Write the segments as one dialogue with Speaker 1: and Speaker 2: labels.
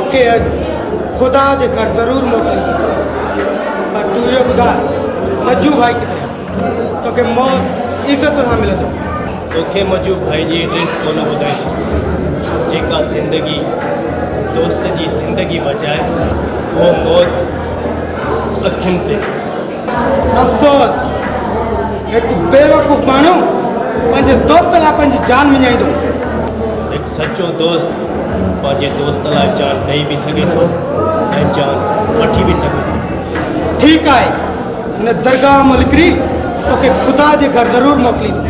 Speaker 1: तोखे खुदा जे घर ज़रूर मोकिलींदो पर तू इहो ॿुधा मजू भाई किथे तोखे मौत इज़त सां मिलंदो।
Speaker 2: तोखे मजू भाई जी एड्रेस कोन ॿुधाईंदुसि जेका ज़िंदगी दोस्त जी ज़िंदगी बचाए वो मौत अखियुनि ते।
Speaker 1: अफ़सोस हिकु बेवकूफ़ माण्हू पंहिंजे दोस्त लाइ पंहिंजी जान विञाईंदो।
Speaker 2: हिकु सचो दोस्त पंहिंजे दोस्त लाइ जान ॾेई बि सघे थो ऐं जान वठी बि सघे थो।
Speaker 1: ठीकु आहे हिन दरगाह मां निकिरी तोखे खुदा जे घर ज़रूर मोकिलींदो।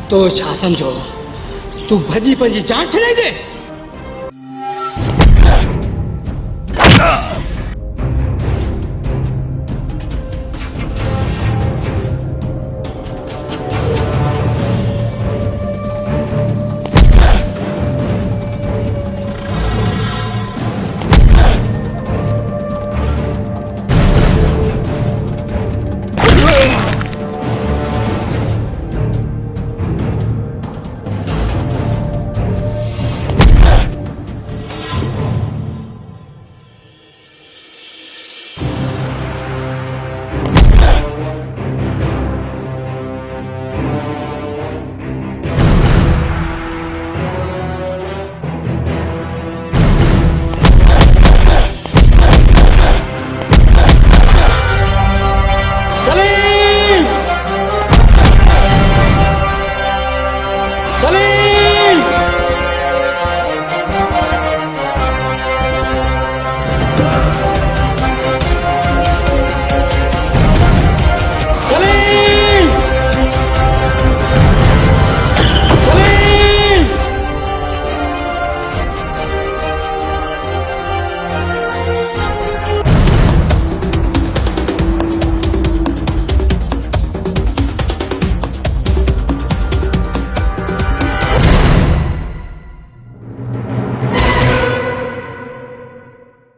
Speaker 1: तो छा समझो तू भजी पंहिंजी जान छॾाई दे। सलीम